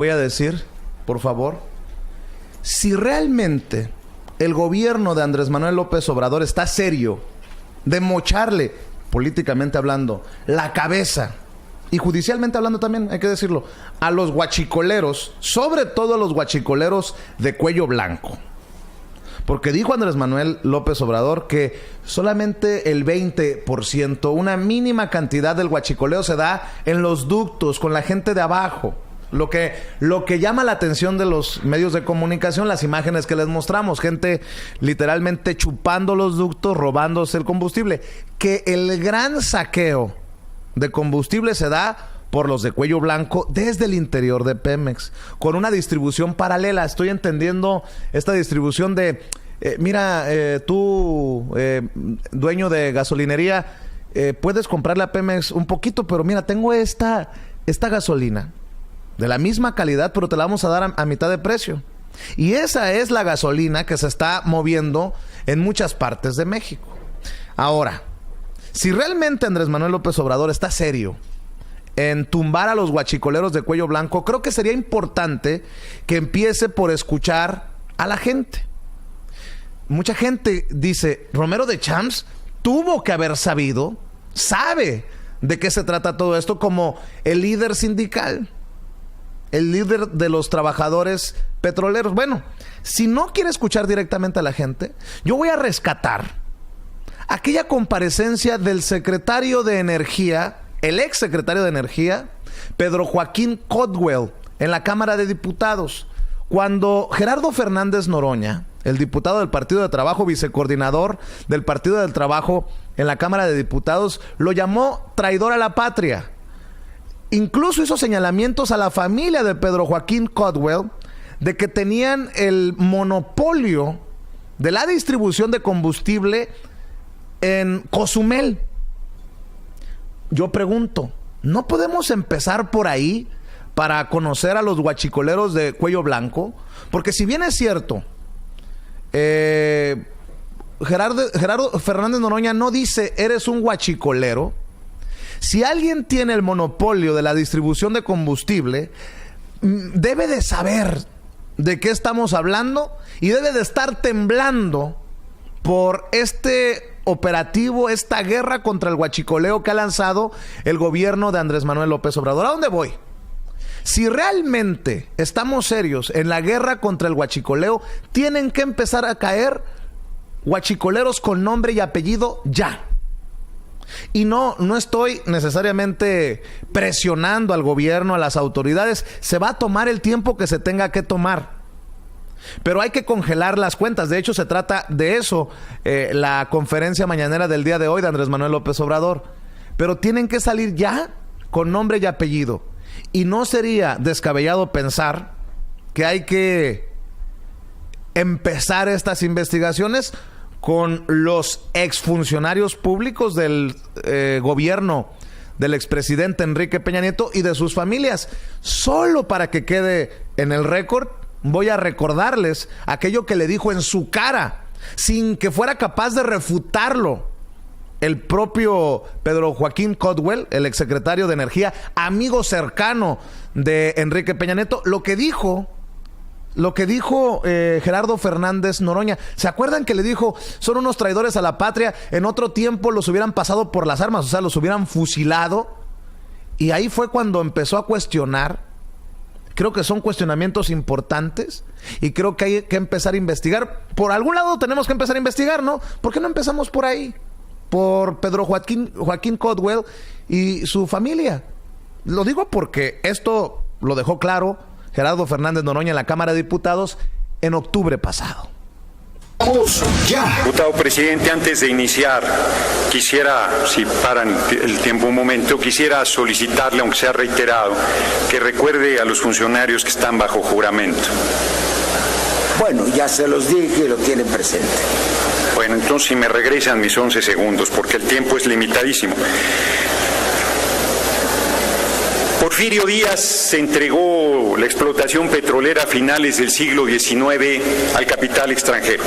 Voy a decir, por favor, si realmente el gobierno de Andrés Manuel López Obrador está serio de mocharle, políticamente hablando, la cabeza, y judicialmente hablando también, hay que decirlo, a los guachicoleros, sobre todo a los guachicoleros de cuello blanco. Porque dijo Andrés Manuel López Obrador que solamente el 20%, una mínima cantidad del guachicoleo se da en los ductos, con la gente de abajo. Lo que llama la atención de los medios de comunicación, las imágenes que les mostramos, gente literalmente chupando los ductos, robándose el combustible. Que el gran saqueo de combustible se da por los de cuello blanco desde el interior de Pemex, con una distribución paralela. Estoy entendiendo esta distribución de, tú, dueño de gasolinería, puedes comprarle a Pemex un poquito, pero mira, tengo esta gasolina de la misma calidad, pero te la vamos a dar a mitad de precio. Y esa es la gasolina que se está moviendo en muchas partes de México. Ahora, si realmente Andrés Manuel López Obrador está serio en tumbar a los guachicoleros de cuello blanco, creo que sería importante que empiece por escuchar a la gente. Mucha gente dice, Romero de Champs tuvo que haber sabido, sabe de qué se trata todo esto, como el líder sindical, el líder de los trabajadores petroleros. Bueno, si no quiere escuchar directamente a la gente, yo voy a rescatar aquella comparecencia del secretario de Energía, el ex secretario de Energía, Pedro Joaquín Caldwell, en la Cámara de Diputados, cuando Gerardo Fernández Noroña, el diputado del Partido de Trabajo, vicecoordinador del Partido del Trabajo en la Cámara de Diputados, lo llamó traidor a la patria. Incluso hizo señalamientos a la familia de Pedro Joaquín Caldwell de que tenían el monopolio de la distribución de combustible en Cozumel. Yo pregunto, ¿no podemos empezar por ahí para conocer a los guachicoleros de cuello blanco? Porque si bien es cierto, Gerardo Fernández Noroña no dice eres un guachicolero. Si alguien tiene el monopolio de la distribución de combustible, debe de saber de qué estamos hablando y debe de estar temblando por este operativo, esta guerra contra el guachicoleo que ha lanzado el gobierno de Andrés Manuel López Obrador. ¿A dónde voy? Si realmente estamos serios en la guerra contra el guachicoleo, tienen que empezar a caer guachicoleros con nombre y apellido ya. Y no estoy necesariamente presionando al gobierno, a las autoridades. Se va a tomar el tiempo que se tenga que tomar. Pero hay que congelar las cuentas. De hecho, se trata de eso, la conferencia mañanera del día de hoy de Andrés Manuel López Obrador. Pero tienen que salir ya con nombre y apellido. Y no sería descabellado pensar que hay que empezar estas investigaciones con los exfuncionarios públicos del gobierno del expresidente Enrique Peña Nieto y de sus familias. Solo para que quede en el récord, voy a recordarles aquello que le dijo en su cara, sin que fuera capaz de refutarlo, el propio Pedro Joaquín Caldwell, el exsecretario de Energía, amigo cercano de Enrique Peña Nieto. Lo que dijo Gerardo Fernández Noroña. ¿Se acuerdan que le dijo, son unos traidores a la patria? En otro tiempo los hubieran pasado por las armas, o sea, los hubieran fusilado. Y ahí fue cuando empezó a cuestionar. Creo que son cuestionamientos importantes y creo que hay que empezar a investigar. Por algún lado tenemos que empezar a investigar, ¿no? ¿Por qué no empezamos por ahí? Por Pedro Joaquín Caldwell y su familia. Lo digo porque esto lo dejó claro Gerardo Fernández Noroña en la Cámara de Diputados en octubre pasado. Diputado presidente, antes de iniciar, quisiera, si paran el tiempo un momento, quisiera solicitarle, aunque sea reiterado, que recuerde a los funcionarios que están bajo juramento. Bueno, ya se los dije y lo tienen presente. Bueno, entonces si me regresan mis 11 segundos, porque el tiempo es limitadísimo. Porfirio Díaz se entregó la explotación explotación petrolera a finales del siglo XIX al capital extranjero.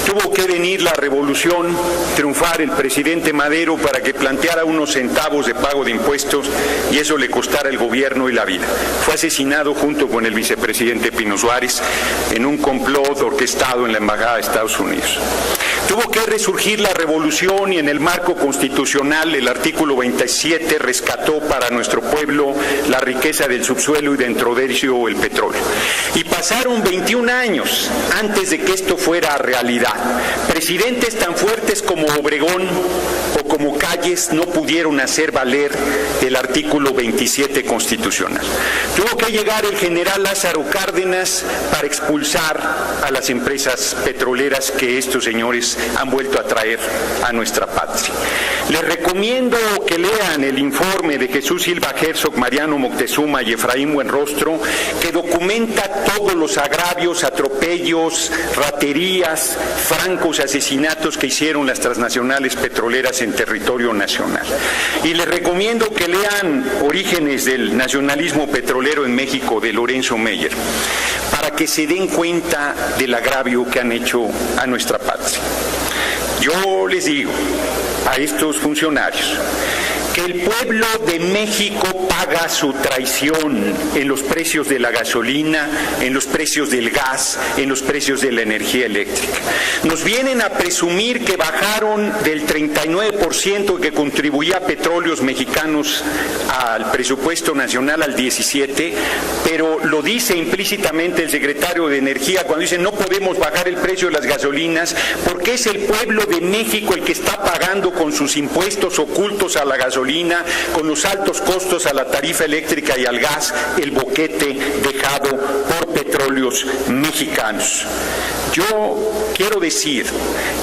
Tuvo que venir la revolución, triunfar el presidente Madero para que planteara unos centavos de pago de impuestos y eso le costara el gobierno y la vida. Fue asesinado junto con el vicepresidente Pino Suárez en un complot orquestado en la Embajada de Estados Unidos. Tuvo que resurgir la revolución y en el marco constitucional el artículo 27 rescató para nuestro pueblo la riqueza del subsuelo y dentro de ello el petróleo. Y pasaron 21 años antes de que esto fuera realidad. Presidentes tan fuertes como Obregón o como Calles no pudieron hacer valer el artículo 27 constitucional. Tuvo que llegar el general Lázaro Cárdenas para expulsar a las empresas petroleras que estos señores han vuelto a traer a nuestra patria. Les recomiendo que lean el informe de Jesús Silva Herzog, Mariano Moctezuma y Efraín Buenrostro, que documenta todos los agravios, atropellos, raterías, francos asesinatos que hicieron las transnacionales petroleras en territorio nacional. Y les recomiendo que lean Orígenes del nacionalismo petrolero en México de Lorenzo Meyer, para que se den cuenta del agravio que han hecho a nuestra patria. Yo les digo a estos funcionarios que el pueblo de México paga su traición en los precios de la gasolina, en los precios del gas, en los precios de la energía eléctrica. Nos vienen a presumir que bajaron del 39% que contribuía a Petróleos Mexicanos al presupuesto nacional al 17%, pero lo dice implícitamente el secretario de Energía cuando dice no podemos bajar el precio de las gasolinas porque es el pueblo de México el que está pagando con sus impuestos ocultos a la gasolina, con los altos costos a la tarifa eléctrica y al gas, el boquete dejado por Petróleos Mexicanos. Yo quiero decir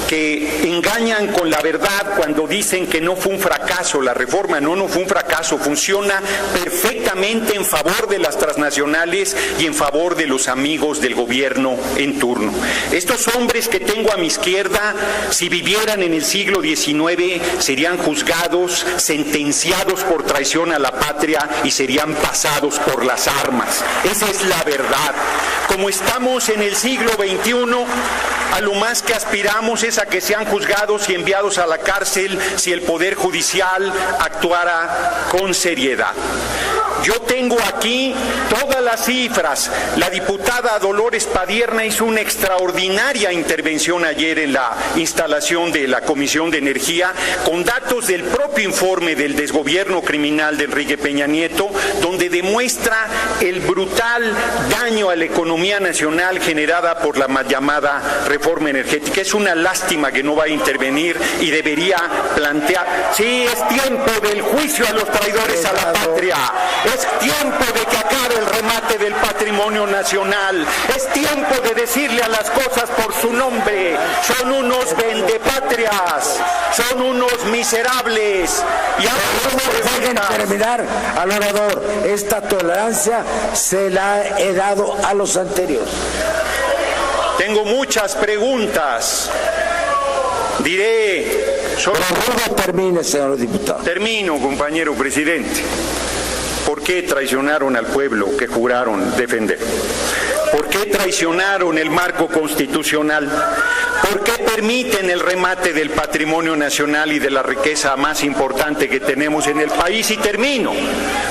que engañan con la verdad cuando dicen que no fue un fracaso la reforma. No fue un fracaso, funciona perfectamente en favor de las transnacionales y en favor de los amigos del gobierno en turno. Estos hombres que tengo a mi izquierda, si vivieran en el siglo XIX, serían juzgados, sentenciados por traición a la patria y serían pasados por las armas. Esa es la verdad. Como estamos en el siglo XXI, a lo más que aspiramos es a que sean juzgados y enviados a la cárcel si el Poder Judicial actuara con seriedad. Yo tengo aquí todas las cifras. La diputada Dolores Padierna hizo una extraordinaria intervención ayer en la instalación de la Comisión de Energía con datos del propio informe del desgobierno criminal de Enrique Peña Nieto, donde demuestra el brutal daño a la economía nacional generada por la mal llamada reforma energética. Es una lástima que no va a intervenir y debería plantear. Sí, es tiempo del juicio a los traidores a la patria. Es tiempo de que acabe el remate del patrimonio nacional. Es tiempo de decirle a las cosas por su nombre. Son unos vendepatrias. Son unos miserables. Y ahora dejen terminar al orador. Esta tolerancia se la he dado a los anteriores. Tengo muchas preguntas. Diré... Pero termine, señor diputado. Termino, compañero presidente. ¿Por qué traicionaron al pueblo que juraron defender? ¿Por qué traicionaron el marco constitucional? ¿Por qué permiten el remate del patrimonio nacional y de la riqueza más importante que tenemos en el país? Y termino.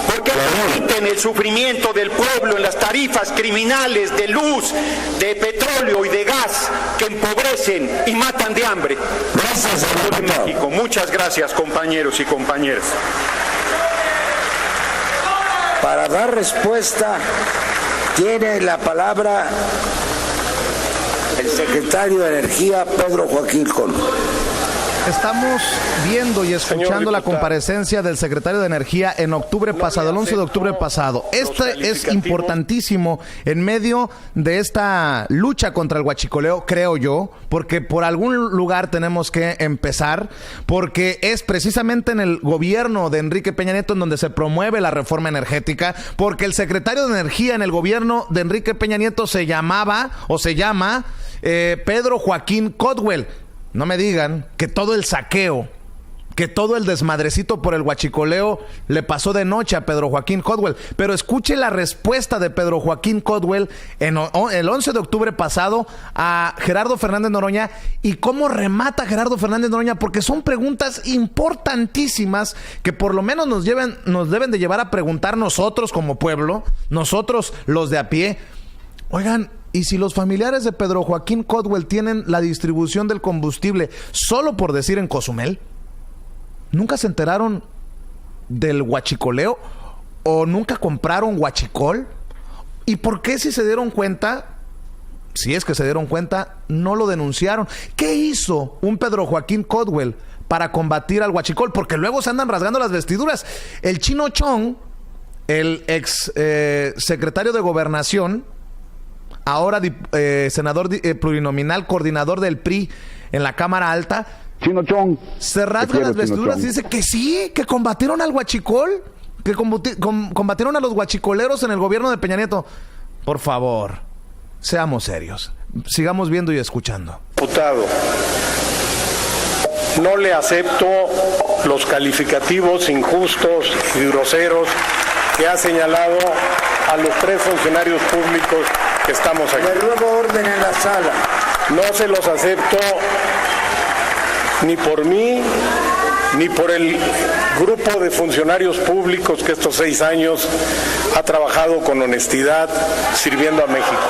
¿Por qué permiten el sufrimiento del pueblo en las tarifas criminales de luz, de petróleo y de gas que empobrecen y matan de hambre? Gracias, señor de México. Muchas gracias, compañeros y compañeras. Para dar respuesta, tiene la palabra el secretario de Energía, Pedro Joaquín Colm. Estamos viendo y escuchando la comparecencia del secretario de Energía en octubre pasado, el 11 de octubre pasado. Este es importantísimo en medio de esta lucha contra el huachicoleo, creo yo, porque por algún lugar tenemos que empezar, porque es precisamente en el gobierno de Enrique Peña Nieto en donde se promueve la reforma energética, porque el secretario de Energía en el gobierno de Enrique Peña Nieto se llama Pedro Joaquín Codwell. No me digan que todo el saqueo que todo el desmadrecito por el huachicoleo le pasó de noche a Pedro Joaquín Caldwell. Pero escuche la respuesta de Pedro Joaquín Caldwell el 11 de octubre pasado a Gerardo Fernández Noroña, y cómo remata Gerardo Fernández Noroña, porque son preguntas importantísimas que por lo menos nos deben de llevar a preguntar nosotros como pueblo, nosotros los de a pie. Oigan, ¿y si los familiares de Pedro Joaquín Caldwell tienen la distribución del combustible solo por decir en Cozumel? ¿Nunca se enteraron del huachicoleo? ¿O nunca compraron huachicol? ¿Y por qué, si se dieron cuenta, si es que se dieron cuenta, no lo denunciaron? ¿Qué hizo un Pedro Joaquín Caldwell para combatir al huachicol? Porque luego se andan rasgando las vestiduras. El Chino Chong, el ex secretario de Gobernación, ahora senador plurinominal, coordinador del PRI en la Cámara Alta, Chino Chong, se rasga las vestiduras y dice que sí, que combatieron al huachicol, que combatieron a los huachicoleros en el gobierno de Peña Nieto. Por favor, seamos serios. Sigamos viendo y escuchando. Diputado, no le acepto los calificativos injustos y groseros que ha señalado a los 3 funcionarios públicos que estamos aquí. De nuevo orden en la sala. No se los acepto ni por mí, ni por el grupo de funcionarios públicos que estos 6 años ha trabajado con honestidad sirviendo a México.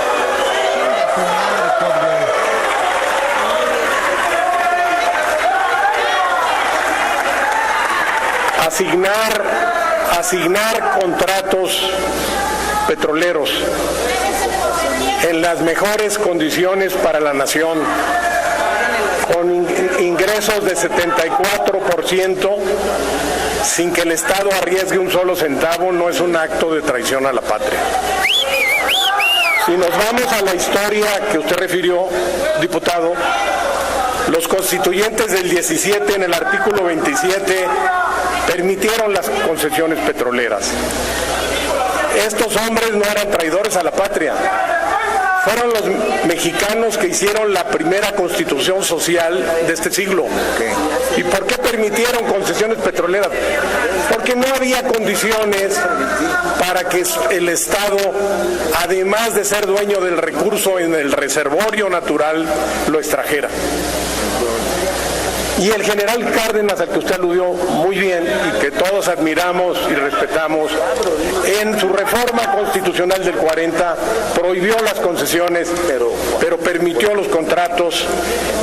Asignar contratos petroleros en las mejores condiciones para la nación, con ingresos de 74%, sin que el Estado arriesgue un solo centavo, no es un acto de traición a la patria. Si nos vamos a la historia que usted refirió, diputado, los constituyentes del 17, en el artículo 27, permitieron las concesiones petroleras. Estos hombres no eran traidores a la patria. Fueron los mexicanos que hicieron la primera constitución social de este siglo. ¿Y por qué permitieron concesiones petroleras? Porque no había condiciones para que el Estado, además de ser dueño del recurso en el reservorio natural, lo extrajera. Y el general Cárdenas, al que usted aludió muy bien y que todos admiramos y respetamos, en su reforma constitucional del 40 prohibió las concesiones, pero permitió los contratos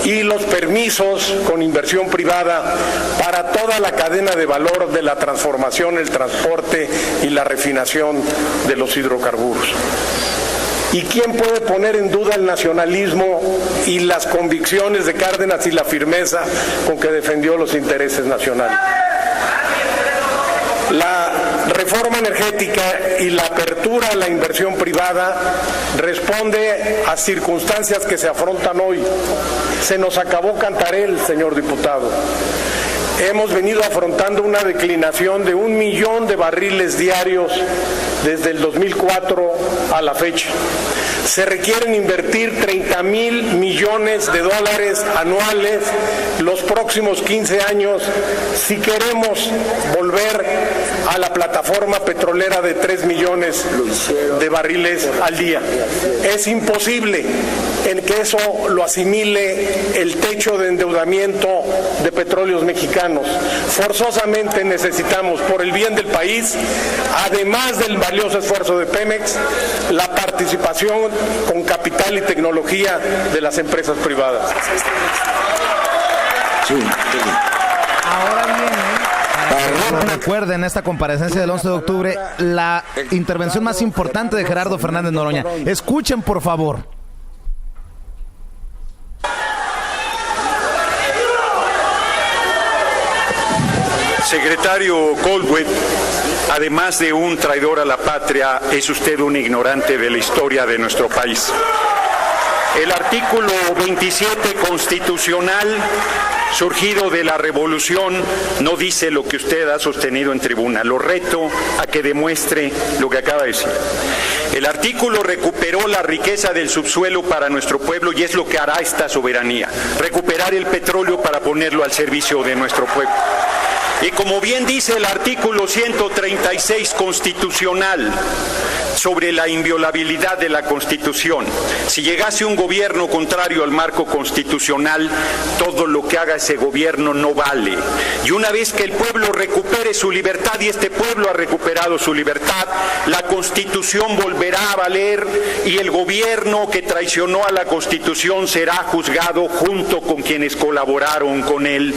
y los permisos con inversión privada para toda la cadena de valor de la transformación, el transporte y la refinación de los hidrocarburos. ¿Y quién puede poner en duda el nacionalismo y las convicciones de Cárdenas y la firmeza con que defendió los intereses nacionales? La reforma energética y la apertura a la inversión privada responde a circunstancias que se afrontan hoy. Se nos acabó Cantarell, señor diputado. Hemos venido afrontando una declinación de 1 millón de barriles diarios desde el 2004 a la fecha. Se requieren invertir 30,000 millones de dólares anuales los próximos 15 años si queremos volver a la plataforma petrolera de 3 millones de barriles al día. Es imposible en que eso lo asimile el techo de endeudamiento de Petróleos Mexicanos. Forzosamente necesitamos, por el bien del país, además del valioso esfuerzo de Pemex, la participación con capital y tecnología de las empresas privadas. Ahora viene, recuerden, esta comparecencia del 11 de octubre, la intervención más importante de Gerardo Fernández Noroña. Escuchen, por favor. Secretario Caldwell, además de un traidor a la patria, es usted un ignorante de la historia de nuestro país. El artículo 27 constitucional, surgido de la revolución, no dice lo que usted ha sostenido en tribuna. Lo reto a que demuestre lo que acaba de decir. El artículo recuperó la riqueza del subsuelo para nuestro pueblo y es lo que hará esta soberanía, recuperar el petróleo para ponerlo al servicio de nuestro pueblo. Y como bien dice el artículo 136 constitucional sobre la inviolabilidad de la Constitución, si llegase un gobierno contrario al marco constitucional, todo lo que haga ese gobierno no vale. Y una vez que el pueblo recupere su libertad, y este pueblo ha recuperado su libertad, la Constitución volverá a valer y el gobierno que traicionó a la Constitución será juzgado junto con quienes colaboraron con él.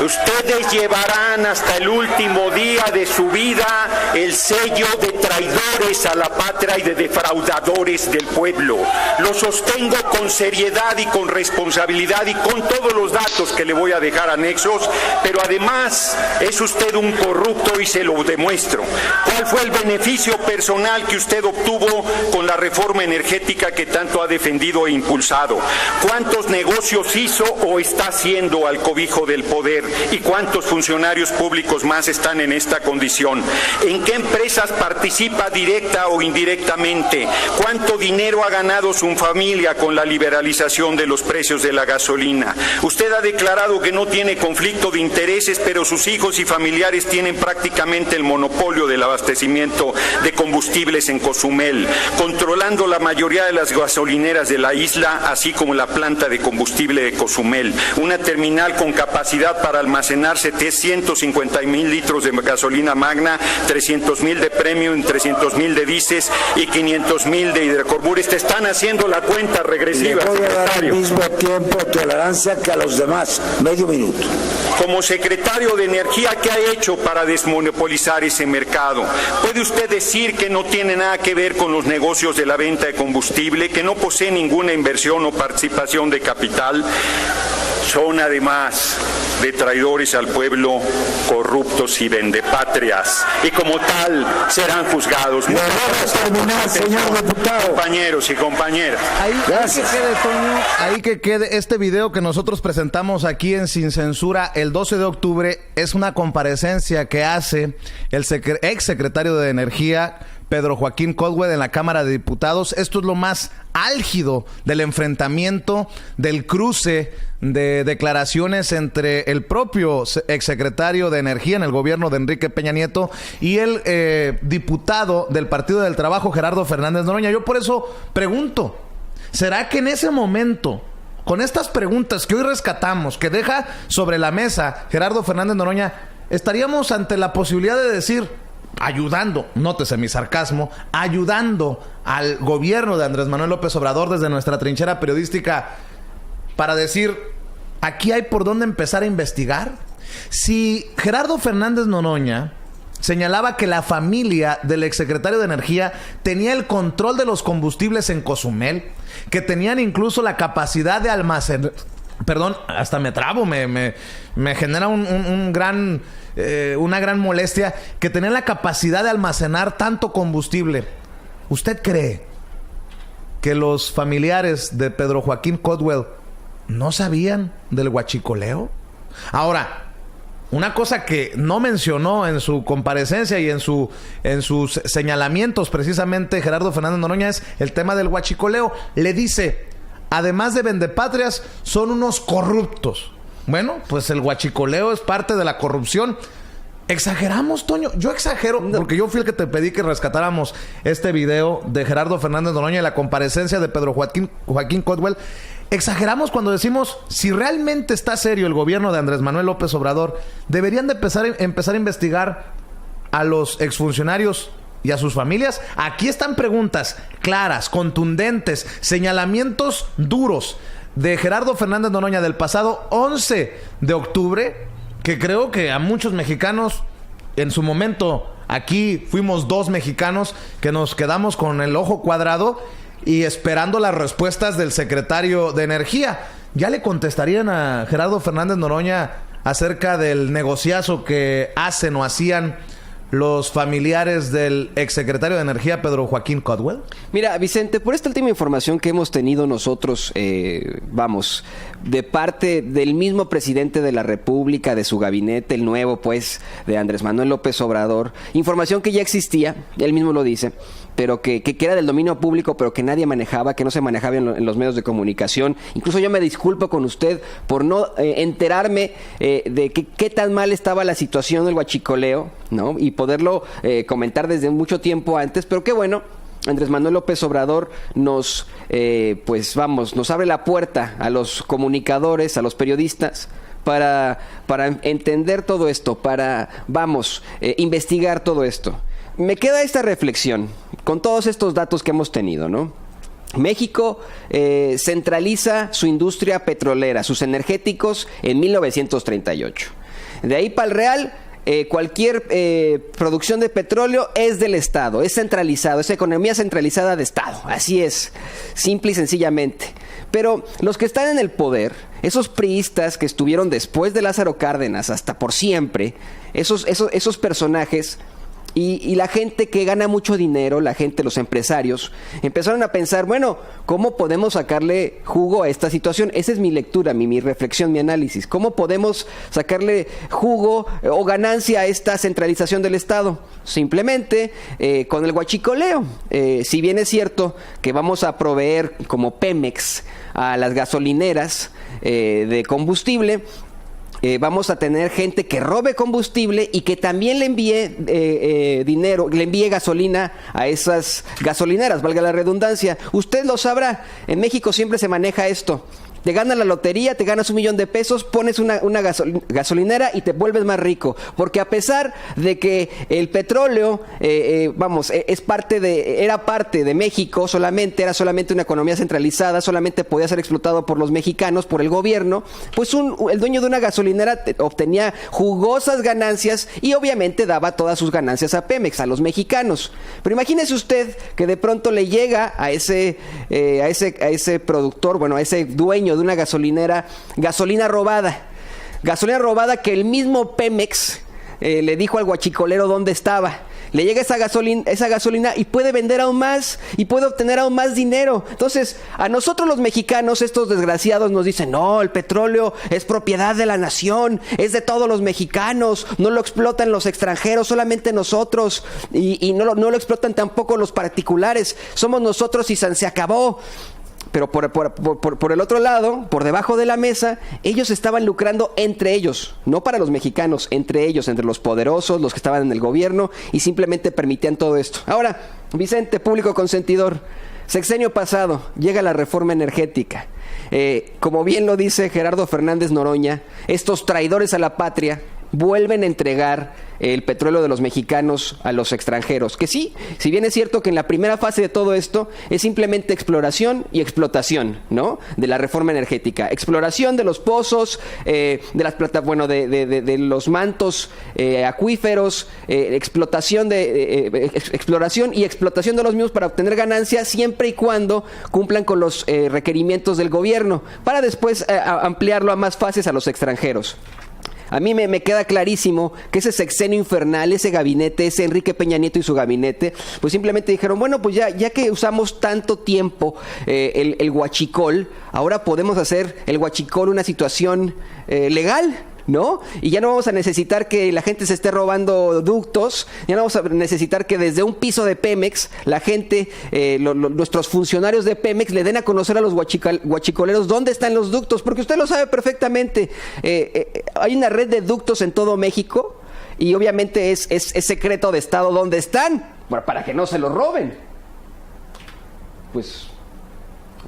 Ustedes llevarán hasta el último día de su vida el sello de traidores a la patria y de defraudadores del pueblo. Lo sostengo con seriedad y con responsabilidad y con todos los datos que le voy a dejar anexos, pero además es usted un corrupto y se lo demuestro. ¿Cuál fue el beneficio personal que usted obtuvo con la reforma energética que tanto ha defendido e impulsado? ¿Cuántos negocios hizo o está haciendo al cobijo del poder? ¿Y cuántos funcionarios públicos más están en esta condición? ¿En qué empresas participa directa o indirectamente? ¿Cuánto dinero ha ganado su familia con la liberalización de los precios de la gasolina? Usted ha declarado que no tiene conflicto de intereses, pero sus hijos y familiares tienen prácticamente el monopolio del abastecimiento de combustibles en Cozumel, controlando la mayoría de las gasolineras de la isla, así como la planta de combustible de Cozumel, una terminal con capacidad para almacenar 750,000 litros de gasolina magna, 300,000 de premium, 300,000 de diésel y 500,000 de hidrocarburos. Te están haciendo la cuenta regresiva. Le voy a dar al mismo tiempo tolerancia que a los demás. Medio minuto. Como secretario de Energía, ¿qué ha hecho para desmonopolizar ese mercado? ¿Puede usted decir que no tiene nada que ver con los negocios de la venta de combustible, que no posee ninguna inversión o participación de capital? Son además de traidores al pueblo, corruptos y vendepatrias, y como tal serán juzgados. Le voy a terminar, señor diputado. Compañeros y compañeras. Ahí que quede, Toño, ahí que quede este video que nosotros presentamos aquí en Sin Censura el 12 de octubre, es una comparecencia que hace el ex secretario de Energía, Pedro Joaquín Caldwell, en la Cámara de Diputados. Esto es lo más álgido del enfrentamiento, del cruce de declaraciones entre el propio exsecretario de Energía en el gobierno de Enrique Peña Nieto y el diputado del Partido del Trabajo, Gerardo Fernández Noroña. Yo por eso pregunto, ¿será que en ese momento, con estas preguntas que hoy rescatamos, que deja sobre la mesa Gerardo Fernández Noroña, estaríamos ante la posibilidad de decir, ayudando, nótese mi sarcasmo, ayudando al gobierno de Andrés Manuel López Obrador desde nuestra trinchera periodística para decir, aquí hay por dónde empezar a investigar? Si Gerardo Fernández Noroña señalaba que la familia del exsecretario de Energía tenía el control de los combustibles en Cozumel, que tenían incluso la capacidad de almacenar, perdón, hasta me trabo, me genera una gran molestia, que tenían la capacidad de almacenar tanto combustible. ¿Usted cree que los familiares de Pedro Joaquín Caldwell no sabían del huachicoleo? Ahora, una cosa que no mencionó en su comparecencia y en sus señalamientos precisamente Gerardo Fernández Noroña es el tema del huachicoleo. Le dice, además de vendepatrias, son unos corruptos. Bueno, pues el huachicoleo es parte de la corrupción. ¿Exageramos, Toño? Yo exagero, porque yo fui el que te pedí que rescatáramos este video de Gerardo Fernández Noroña y la comparecencia de Pedro Joaquín Caldwell. Exageramos cuando decimos, si realmente está serio el gobierno de Andrés Manuel López Obrador, deberían de empezar a investigar a los exfuncionarios y a sus familias. Aquí están preguntas claras, contundentes, señalamientos duros de Gerardo Fernández Noroña del pasado 11 de octubre, que creo que a muchos mexicanos, en su momento aquí fuimos 2 mexicanos que nos quedamos con el ojo cuadrado y esperando las respuestas del secretario de Energía. ¿Ya le contestarían a Gerardo Fernández Noroña acerca del negociazo que hacen o hacían los familiares del exsecretario de Energía, Pedro Joaquín Caldwell? Mira, Vicente, por esta última información que hemos tenido nosotros, de parte del mismo presidente de la República, de su gabinete, el nuevo, pues, de Andrés Manuel López Obrador, información que ya existía, él mismo lo dice, pero que era del dominio público, pero que nadie manejaba, que no se manejaba en los medios de comunicación. Incluso yo me disculpo con usted por no enterarme de qué tan mal estaba la situación del huachicoleo, ¿no? Y poderlo comentar desde mucho tiempo antes, pero qué bueno. Andrés Manuel López Obrador nos abre la puerta a los comunicadores, a los periodistas, para entender todo esto, para investigar todo esto. Me queda esta reflexión con todos estos datos que hemos tenido, ¿no? México centraliza su industria petrolera, sus energéticos, en 1938. De ahí para el Real, cualquier producción de petróleo es del Estado, es centralizado, es economía centralizada de Estado. Así es, simple y sencillamente. Pero los que están en el poder, esos priistas que estuvieron después de Lázaro Cárdenas hasta por siempre, esos personajes y la gente que gana mucho dinero, la gente, los empresarios, empezaron a pensar, bueno, ¿cómo podemos sacarle jugo a esta situación? Esa es mi lectura, mi reflexión, mi análisis. ¿Cómo podemos sacarle jugo o ganancia a esta centralización del Estado? Simplemente con el huachicoleo. Si bien es cierto que vamos a proveer como Pemex a las gasolineras de combustible, vamos a tener gente que robe combustible y que también le envíe dinero, le envíe gasolina a esas gasolineras, valga la redundancia. Usted lo sabrá, en México siempre se maneja esto. Te ganas la lotería, te ganas $1,000,000, pones una gasolinera y te vuelves más rico. Porque a pesar de que el petróleo, era parte de México solamente, era solamente una economía centralizada, solamente podía ser explotado por los mexicanos, por el gobierno, pues el dueño de una gasolinera obtenía jugosas ganancias y obviamente daba todas sus ganancias a Pemex, a los mexicanos. Pero imagínese usted que de pronto le llega a ese productor, a ese dueño de una gasolinera, gasolina robada que el mismo Pemex le dijo al huachicolero dónde estaba. Le llega esa gasolina y puede vender aún más y puede obtener aún más dinero. Entonces, a nosotros los mexicanos, estos desgraciados nos dicen, no, el petróleo es propiedad de la nación, es de todos los mexicanos, no lo explotan los extranjeros, solamente nosotros, y no lo explotan tampoco los particulares, somos nosotros y se acabó. Pero por el otro lado, por debajo de la mesa, ellos estaban lucrando entre ellos, no para los mexicanos, entre ellos, entre los poderosos, los que estaban en el gobierno, y simplemente permitían todo esto. Ahora, Vicente, público consentidor, sexenio pasado, llega la reforma energética. Como bien lo dice Gerardo Fernández Noroña, estos traidores a la patria vuelven a entregar el petróleo de los mexicanos a los extranjeros. Que sí, si bien es cierto que en la primera fase de todo esto es simplemente exploración y explotación, ¿no? De la reforma energética. Exploración de los pozos, de los mantos acuíferos, exploración y explotación de los mismos para obtener ganancias siempre y cuando cumplan con los requerimientos del gobierno, para después ampliarlo a más fases a los extranjeros. A mí me queda clarísimo que ese sexenio infernal, ese gabinete, ese Enrique Peña Nieto y su gabinete, pues simplemente dijeron, bueno, pues ya que usamos tanto tiempo el huachicol, ahora podemos hacer el huachicol una situación legal, ¿no? Y ya no vamos a necesitar que la gente se esté robando ductos, ya no vamos a necesitar que desde un piso de Pemex la gente, nuestros funcionarios de Pemex le den a conocer a los huachicoleros dónde están los ductos, porque usted lo sabe perfectamente. Hay una red de ductos en todo México y obviamente es secreto de Estado dónde están, para que no se los roben. Pues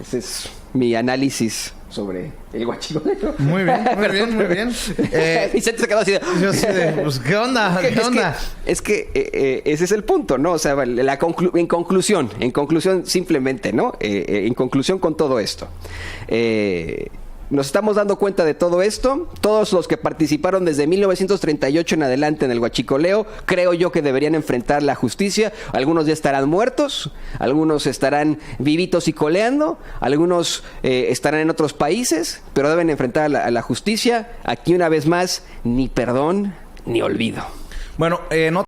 ese es mi análisis sobre el huachicolero. Muy bien. Vicente se quedó así de... Yo sí pues, ¿qué onda? Es que ese es el punto, ¿no? O sea, en conclusión, simplemente, ¿no? En conclusión con todo esto. Nos estamos dando cuenta de todo esto. Todos los que participaron desde 1938 en adelante en el huachicoleo, creo yo que deberían enfrentar la justicia. Algunos ya estarán muertos, algunos estarán vivitos y coleando, algunos estarán en otros países, pero deben enfrentar a la justicia. Aquí una vez más, ni perdón ni olvido. Bueno, no